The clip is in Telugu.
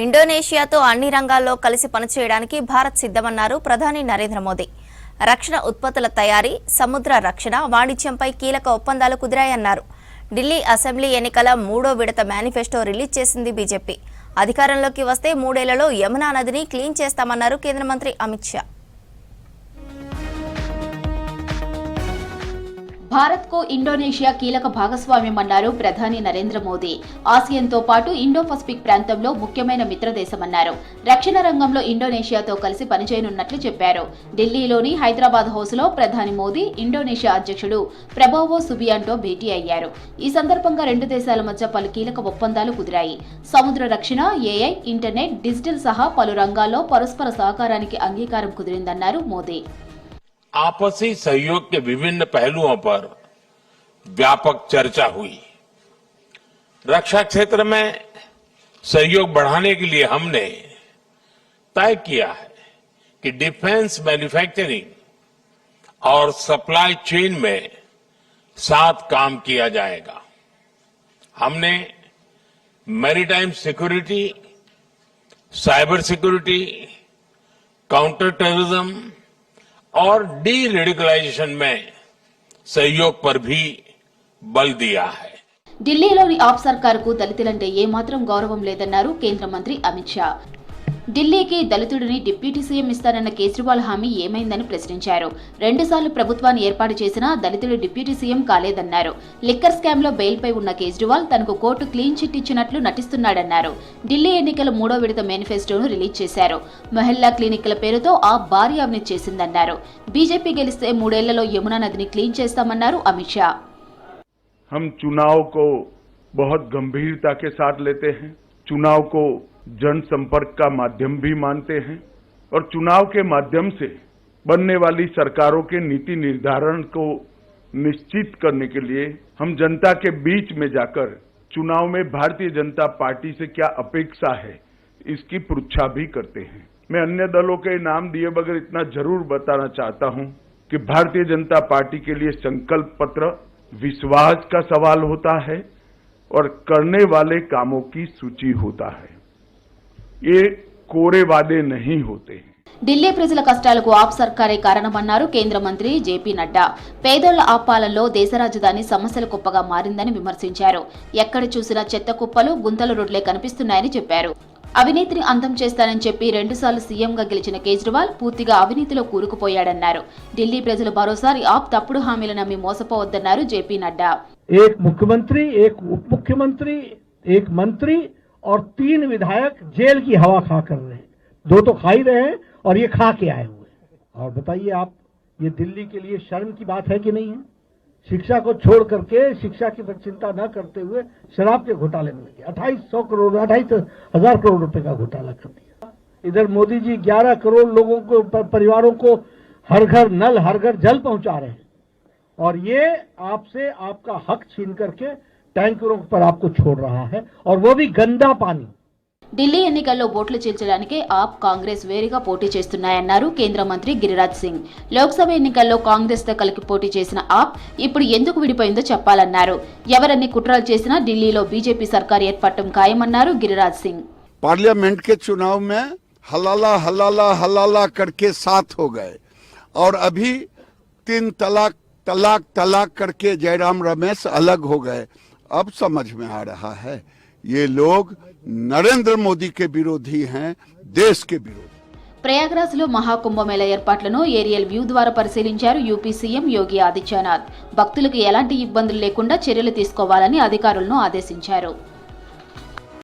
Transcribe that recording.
ఇండోనేషియాతో అన్ని రంగాల్లో కలిసి పనిచేయడానికి భారత్ సిద్ధమన్నారు ప్రధాని నరేంద్ర మోదీ. రక్షణ ఉత్పత్తుల తయారీ, సముద్ర రక్షణ, వాణిజ్యంపై కీలక ఒప్పందాలు కుదిరాయన్నారు. ఢిల్లీ అసెంబ్లీ ఎన్నికల 3వ విడత మేనిఫెస్టో రిలీజ్ చేసింది బీజేపీ. అధికారంలోకి వస్తే 3 ఏళ్లలో యమునా నదిని క్లీన్ చేస్తామన్నారు కేంద్ర మంత్రి అమిత్ షా. భారత్ కు ఇండోనేషియా కీలక భాగస్వామ్యమన్నారు ప్రధాని నరేంద్ర మోదీ. ఆసియాన్తో పాటు ఇండో పసిఫిక్ ప్రాంతంలో ముఖ్యమైన మిత్రదేశమన్నారు. రక్షణ రంగంలో ఇండోనేషియాతో కలిసి పనిచేయనున్నట్లు చెప్పారు. ఢిల్లీలోని హైదరాబాద్ హౌస్లో ప్రధాని మోదీ ఇండోనేషియా అధ్యక్షుడు ప్రభోవో సుబియాంటో భేటీ అయ్యారు. ఈ సందర్భంగా రెండు దేశాల మధ్య పలు కీలక ఒప్పందాలు కుదిరాయి. సముద్ర రక్షణ, ఏఐ, ఇంటర్నెట్, డిజిటల్ సహా పలు రంగాల్లో పరస్పర సహకారానికి అంగీకారం కుదిరిందన్నారు మోదీ. आपसी सहयोग के विभिन्न पहलुओं पर व्यापक चर्चा हुई। रक्षा क्षेत्र में सहयोग बढ़ाने के लिए हमने तय किया है कि डिफेंस मैन्युफैक्चरिंग और सप्लाई चेन में साथ काम किया जाएगा। हमने maritime security, cyber security, counter terrorism और डी रेडिकलाइजेशन में सहयोग पर भी बल दिया है. ఢిల్లీలోని ఆప్ సర్కార్కు దళితులంటే ఏమాత్రం గౌరవం లేదన్నారు కేంద్ర మంత్రి అమిత్ షా. ఢిల్లీకి దళితుడిని డిప్యూటీ సీఎం ఇస్తారన్న కేజ్రీవాల్ హామీ ఏమైందని ప్రశ్నించారు. 2 సార్లు ప్రభుత్వాన్ని ఏర్పాటు చేసినా దళితుడు డిప్యూటీ సీఎం కాలేదన్నారు. లిక్కర్ స్కామ్ లో బెయిల్పై ఉన్న కేజ్రీవాల్ తనకు కోర్టు క్లీన్ చిట్ ఇచ్చినట్లు నటిస్తున్నాడన్నారు. ఢిల్లీ ఎన్నికల 3వ విడత మేనిఫెస్టోను రిలీజ్ చేశారు. మహిళా క్లినిక్ల పేరుతో ఆ భారీ అవినీతి చేసిందన్నారు. బీజేపీ గెలిస్తే 3 ఏళ్లలో యమునా నదిని క్లీన్ చేస్తామన్నారు అమిత్ షా. हम चुनाव को बहुत गंभीरता के साथ लेते हैं, चुनाव को जनसंपर्क का माध्यम भी मानते हैं और चुनाव के माध्यम से बनने वाली सरकारों के नीति निर्धारण को निश्चित करने के लिए हम जनता के बीच में जाकर चुनाव में भारतीय जनता पार्टी से क्या अपेक्षा है इसकी पृच्छा भी करते हैं। मैं अन्य दलों के नाम दिए बगैर इतना जरूर बताना चाहता हूं कि भारतीय जनता पार्टी के लिए संकल्प पत्र विश्वास का सवाल होता है और करने वाले कामों की सूची होता है, ये कोरे वादे नहीं होते हैं. ఢిల్లీ ప్రజల కష్టాలకు ఆప్ సర్కారే కారణమన్నారు కేంద్ర మంత్రి జేపీ నడ్డా. పేదోళ్ల ఆపాలనలో దేశ రాజధాని సమస్యల కుప్పగా మారిందని విమర్శించారు. ఎక్కడ చూసినా చెత్త కుప్పలు, గుంతల రోడ్లే కనిపిస్తున్నాయని చెప్పారు. అవినీతిని అంతం చేస్తానని చెప్పి 2 సార్లు సీఎంగా గెలిచిన కేజ్రీవాల్ పూర్తిగా అవినీతిలో కూరుకుపోయాడన్నారు. ఢిల్లీ ప్రజలు మరోసారి ఆప్ తప్పుడు హామీలు నమ్మి మోసపోవద్దన్నారు జేపీ నడ్డా. एक मुख्यमंत्री, एक उप मुख्यमंत्री, एक मंत्री और 3 विधायक जेल की हवा खा कर रहे हैं. 2 तो खा ही रहे हैं और ये खा के आए हुए हैं. और बताइए आप, ये दिल्ली के लिए शर्म की बात है कि नहीं है? शिक्षा को छोड़ करके, शिक्षा की चिंता न करते हुए शराब के घोटाले में लगे. 28,000 करोड़ रुपए का घोटाला कर दिया. इधर मोदी जी 11 करोड़ लोगों को, परिवारों को हर घर नल, हर घर जल पहुंचा रहे हैं और ये आपसे आपका हक छीन करके टैंकरों पर आपको छोड़ रहा है और वो भी गंदा पानी. ఢిల్లీ ఎన్నికల్లో ఓట్లు చీల్చడానికి ఆప్, కాంగ్రెస్ వేరుగా పోటీ చేస్తున్నాయన్నారు కేంద్ర మంత్రి గిరిరాజ్ సింగ్. లోక్సభ ఎన్నికల్లో కాంగ్రెస్ తో కలిపి పోటీ చేసిన ఆప్ ఇప్పుడు ఎందుకు విడిపోయిందో చెప్పాలన్నారు. ఎవరన్ని కుట్రలు చేసినా ఢిల్లీలో బీజేపీ సర్కార్ ఏర్పడటం ఖాయమన్నారు గిరిరాజ్ సింగ్. पार्लियामेंट के चुनाव में हलाला हलाला हलाला करके 7 हो गए और अभी 3 तलाक तलाक तलाक करके जयराम रमेश अलग हो गए. अब समझ में आ रहा है ये लोग नरेंद्र मोदी के विरोधी हैं, देश के विरोधी. ప్రయాగ్రాజ్ లో మహాకుంభమేళ ఏర్పాట్లను ఏరియల్ వ్యూ ద్వారా పరిశీలించారు యూపీ సీఎం యోగి ఆదిత్యనాథ్. భక్తులకు ఎలాంటి ఇబ్బందులు లేకుండా చర్యలు తీసుకోవాలని అధికారులను ఆదేశించారు.